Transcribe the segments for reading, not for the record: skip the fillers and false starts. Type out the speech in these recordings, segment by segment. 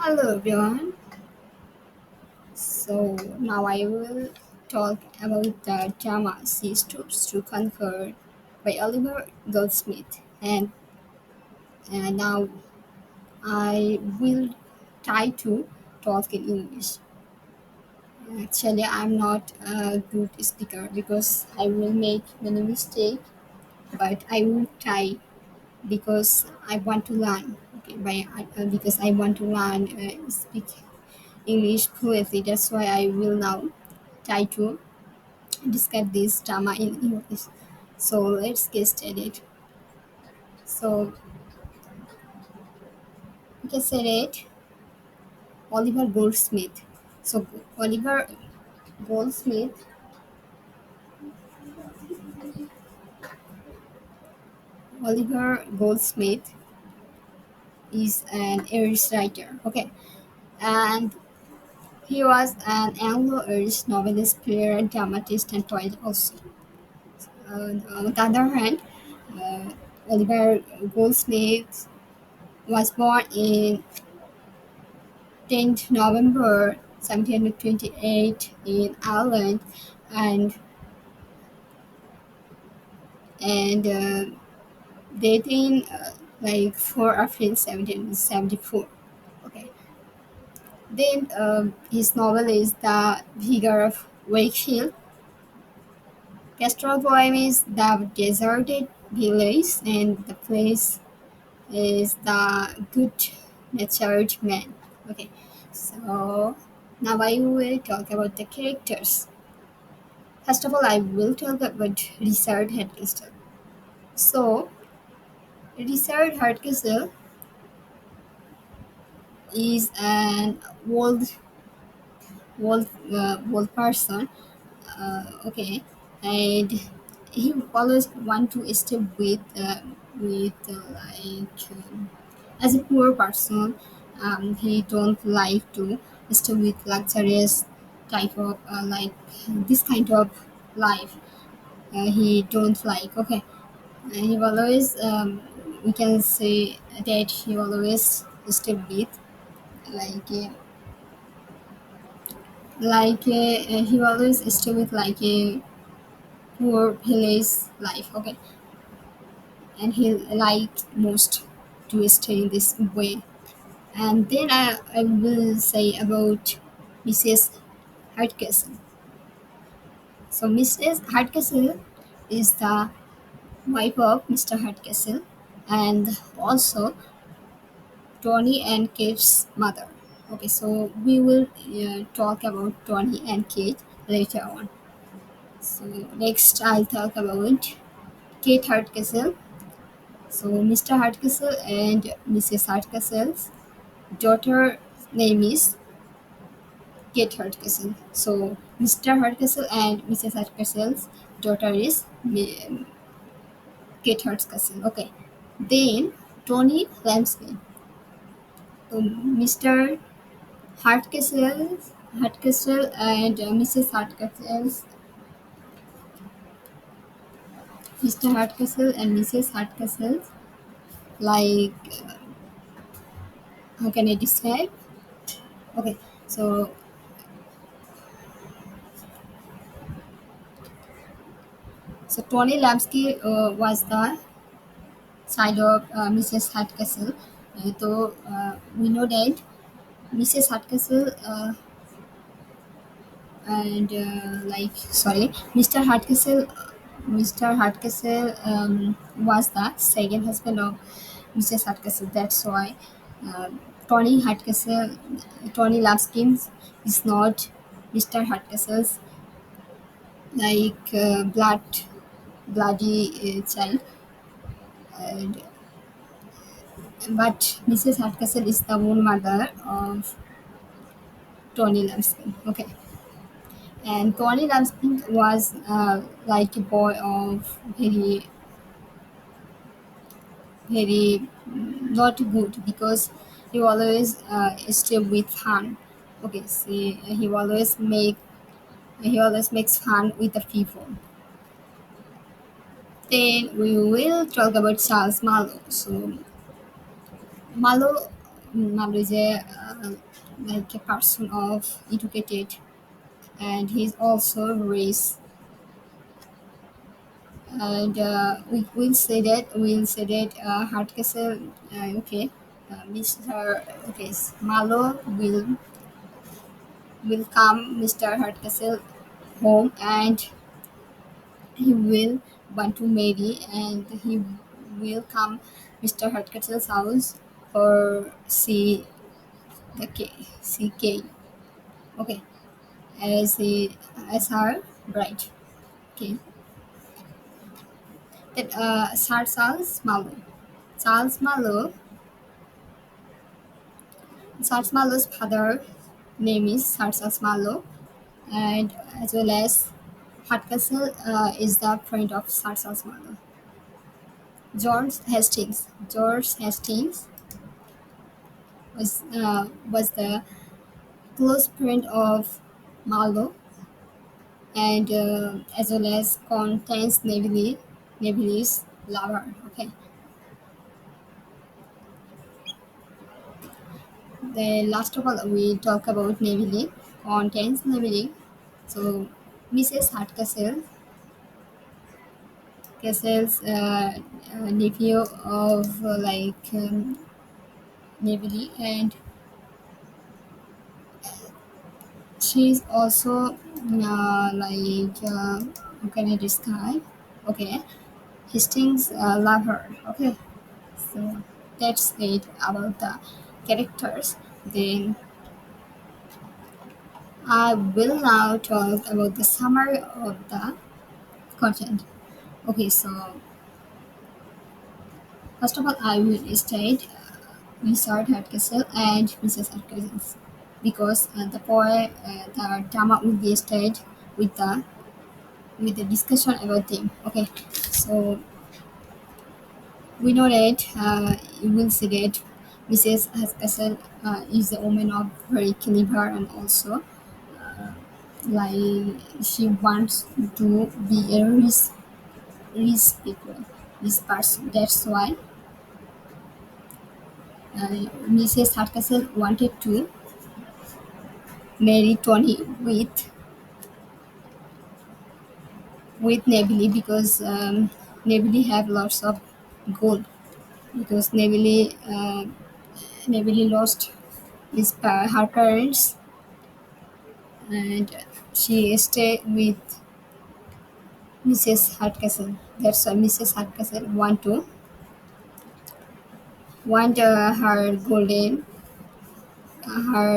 Hello everyone. So now I will talk about the drama Stoops to Conquer by Oliver Goldsmith, and now I will try to talk in English. Actually, I'm not a good speaker because I will make many mistakes, but I will try because I want to learn. Okay, because I want to learn speak English fluently. That's why I will now try to describe this drama in English. So let's get started. So you can say it, Oliver Goldsmith. So Oliver Goldsmith, Oliver Goldsmith is an Irish writer. Okay, and he was an Anglo-Irish novelist, playwright, dramatist, and poet also. On the other hand, uh, Oliver Goldsmith was born in 10th November 1728 in Ireland, and and dating like 4 April 1774. Okay. Then his novel is The Vicar of Wakefield. Pastoral poem is The Deserted Village, and the place is The Good Natured Man. Okay, so now I will talk about the characters. First of all, I will talk about Richard Hardcastle. So, Richard Hardcastle is an old person. Okay, and he always want to stay with as a poor person. He don't like to stay with luxurious type of this kind of life. He don't like. Okay, he always we can say that he always stay with like a, he always stay with like a poor village life. Okay, and he liked most to stay in this way. And then I will say about Mrs. Hardcastle. So Mrs. Hardcastle is the wife of Mr. Hardcastle and also Tony and Kate's mother. Okay, so we will talk about Tony and Kate later on. So next I'll talk about Kate Hardcastle. So Mr. Hardcastle and Mrs. Hardcastle's daughter name is Kate Hardcastle. So Mr. Hardcastle and Mrs. Hardcastle's daughter is Kate Hardcastle. Okay. Then Tony Lamsky. So Mr. Hardcastle and Mrs. Hardcastle's Mr. Hardcastle and Mrs. Hardcastle, like how can I describe? Okay, so Tony Lamsky was the side of Mrs. Hardcastle. So we know that Mrs. Hardcastle and like sorry, Mr. Hardcastle was the second husband of Mrs. Hardcastle. That's why uh, Tony Hardcastle, Tony Lamsky is not Mr. Hardcastle's like bloody child, and, but Mrs. Hardcastle is the own mother of Tony Lamsky. Okay, and Tony Lamsky was like a boy of not good because he always stay with fun. Okay, see, he always makes fun with the people. Then we will talk about Charles Marlowe. So Marlowe Malu is a like a person of educated, and he's also race. And we'll say that Hardcastle, okay, Mr. Okay, Malo will come Mr. Hardcastle home, and he will want to marry, and he will come Mr. Hardcastle's house for see Kay, okay, as he as her bride. Okay, that Charles Malo. Charles Malo Charles Malo's father name is Charles Malo, and as well as Hardcastle is the friend of Charles Malo. George Hastings was the close friend of Malo, and as well as Constance Neville's lover. Okay, the last of all we talk about Neville, Constance Neville. So Mrs. Castle's nephew of Neville, and she's also how can I describe? Okay, Hastings love her. Okay, so that's it about the characters. Then I will now talk about the summary of the content. Okay, so first of all, I will state Mr. Hardcastle and Mrs. Hardcastle because the drama will be started with the discussion about them. Okay, so we know that you will see that Mrs. Hardcastle is a woman of very clever, and also like she wants to be a rich person. That's why Mrs. Hardcastle wanted to marry Tony with Nebili because Nebili have lots of gold, because Nebili lost her parents, and she stayed with Mrs. Hardcastle. That's why Mrs. Hardcastle want her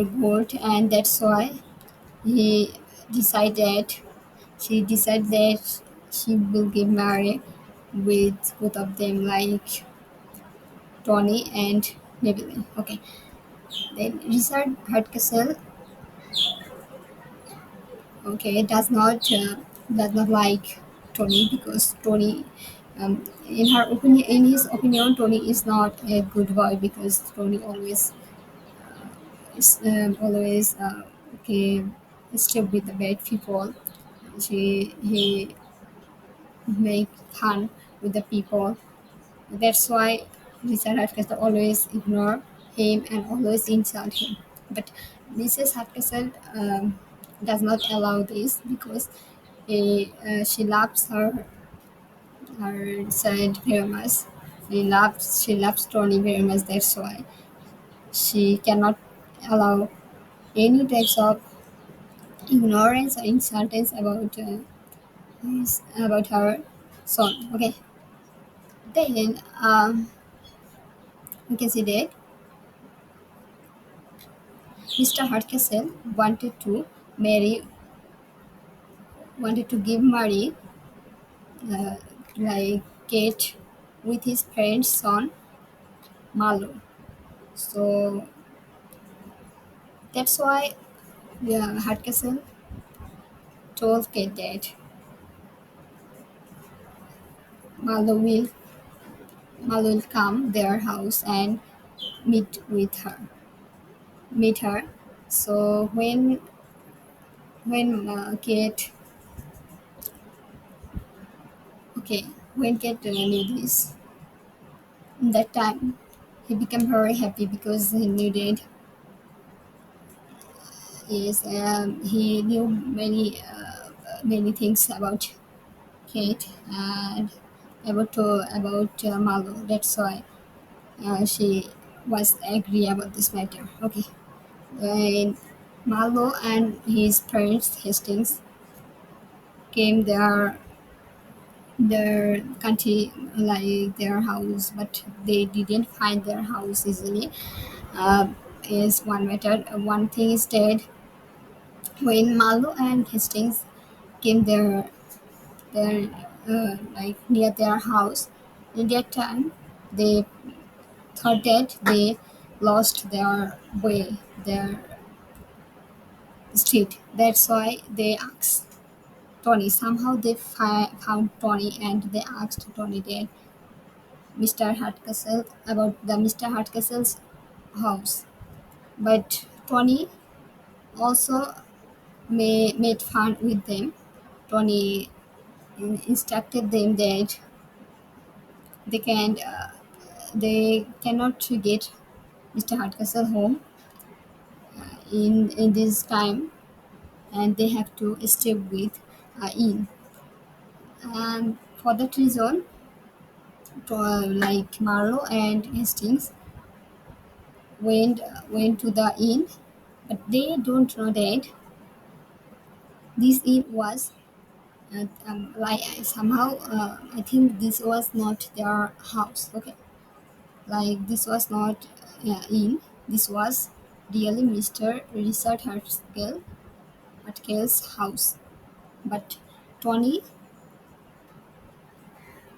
gold, and that's why he decided decided that she will get married with both of them, like Tony and Neville. Okay. Then Richard Hardcastle, okay, does not like Tony because Tony, in his opinion, Tony is not a good boy because Tony always okay stay with the bad people. He make fun with the people. That's why Mr. Hardcastle always ignore him and always insult him. But Mrs. Hardcastle does not allow this because she loves her son very much. She loves Tony very much. That's why she cannot allow any types of ignorance or insultance about her son. Okay, then you can see that Mr. Hardcastle marry wanted to give Mary uh, like Kate with his parents' son Malo. So that's why Hardcastle told Kate that Malo will Malo will come their house and meet her. So when Kate okay when Kate knew this that time, he became very happy because he needed. Yes, he knew many things about Kate and about Marlo. That's why she was agree about this matter. Okay, and Marlo and his parents Hastings came their country like their house, but they didn't find their house easily. Uh, is one matter. One thing is that when Marlo and Hastings came their like near their house, in that time they thought that they lost their way, their street. That's why they asked Tony. Somehow they found Tony and they asked Tony that Mr. Hardcastle about the Mr. Hardcastle's house. But Tony also made fun with them. Tony instructed them that they can they cannot get Mr. Hardcastle home in this time, and they have to stay with in. And for that reason, like Marlowe and Hastings went to the inn, but they don't know that this inn was like somehow I think this was not their house. Okay, like this was not inn. This was really Mr. Richard Hartkel's house. But Tony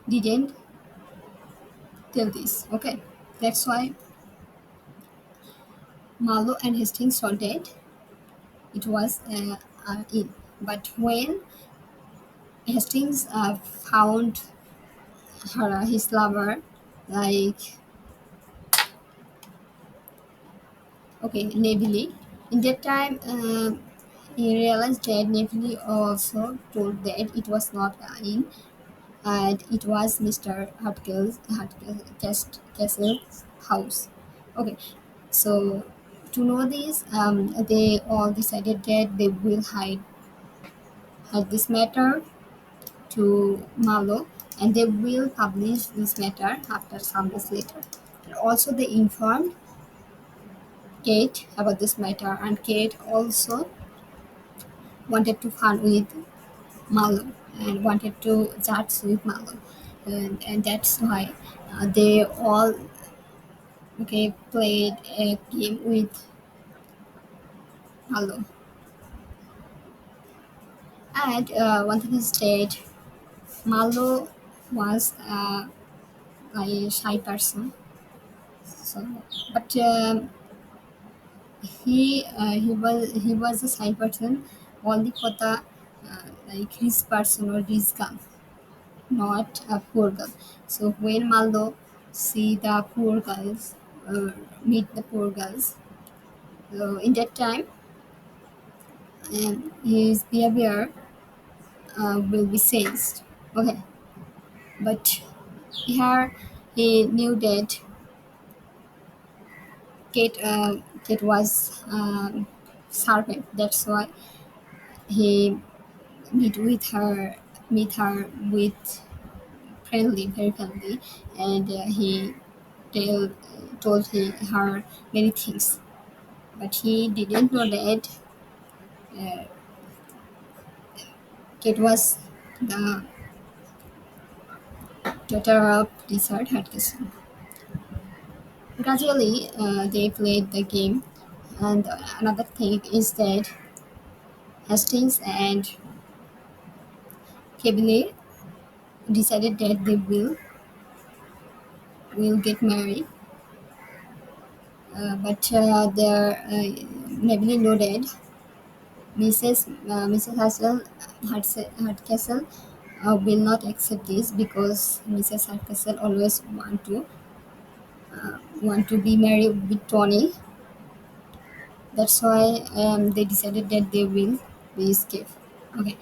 didn't tell this. Okay, that's why Marlowe and Hastings thought that it was inn. But when Hastings found his lover, like okay, Neville. In that time, he realized that Neville also told that it was not in, and it was Mr. Castle's house. Okay, so to know this, they all decided that they will hide this matter to Marlowe, and they will publish this matter after some days later. And also, they informed Kate about this matter, and Kate also wanted to fun with Marlowe and wanted to chat with Marlowe, and that's why they all okay played a game with Marlowe. And one thing is that Marlowe was a shy person, so but he was a shy person only for the like rich person or rich girl, not a poor girl. So when Maldo see the poor girls, meet the poor girls, so in that time, his behavior will be changed. Okay, but here he knew that Kate was servant. That's why he meet with her, meet her with friendly, very friendly, and he tell, told her many things. But he didn't know that uh, Kate was the daughter of Richard Hutchinson. Gradually, they played the game, and another thing is that Hastings and Kebile decided that they will get married, but their Nebili know that Mrs. Hardcastle will not accept this because Mrs. Hardcastle always want to be married with Tony. That's why they decided that they will be escape. Okay,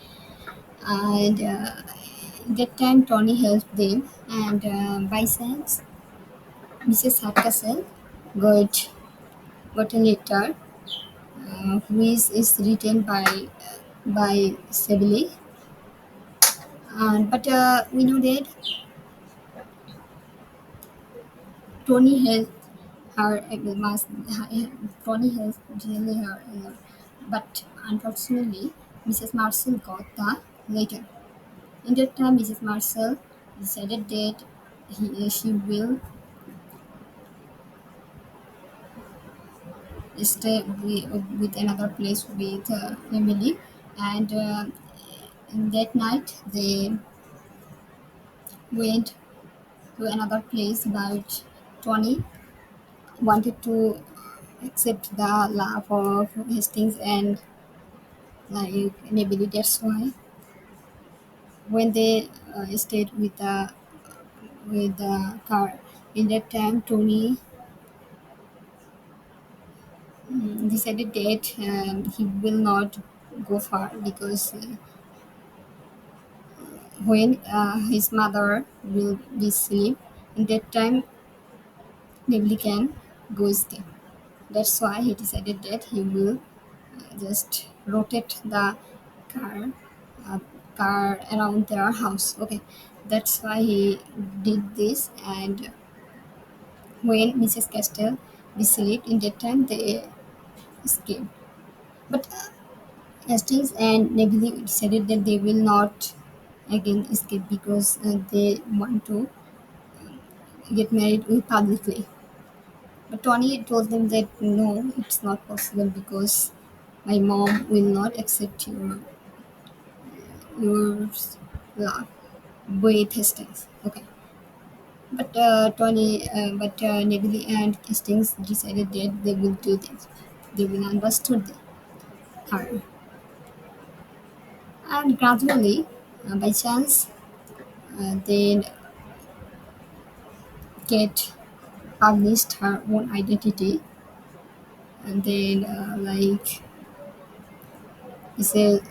and that time Tony helped them, and by chance Mrs. Hardcastle got got a letter which is written by Sibylle, and but we know that Tony has her must Tony has really her, but unfortunately, Mrs. Marcel got the letter. In that time, Mrs. Marcel decided that she will stay with another place with her family, and in that night they went to another place, but Tony wanted to accept the love of Hastings and like maybe that's why when they stayed with the car in that time Tony decided that he will not go far because when his mother will be asleep in that time nobody can go stay. That's why he decided that he will just rotate the car uh, car around their house. Okay, that's why he did this. And when Mrs. Castell was asleep in that time, they escaped. But Hastings and Nebula decided that they will not again escape because they want to get married publicly. But Tony told them that no, it's not possible because my mom will not accept your love with Hastings. Okay, but Nebula and Hastings decided that they will do this. They will understood her, and gradually, by chance, they get published her own identity, and then like he said,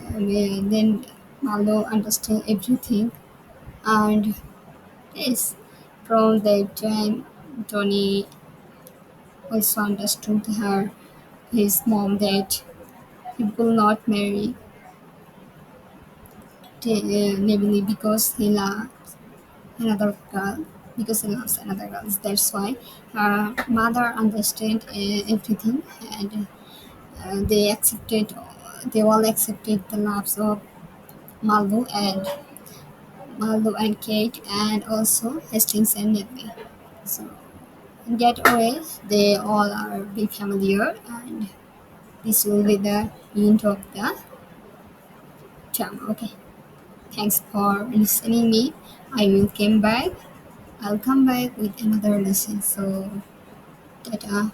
then Marlo understood everything, and yes, from that time, Tony also understood her his mom that he will not marry Nebili because he loves another girl because he loves another girl. That's why her mother understood everything, and they accepted. They all accepted the loves of Malvo and Kate, and also Hastings and Nebili. So in that way, they all are big familiar, and this will be the end of the drama. Okay. Thanks for listening me. I will come back. I'll come back with another lesson. So, tata.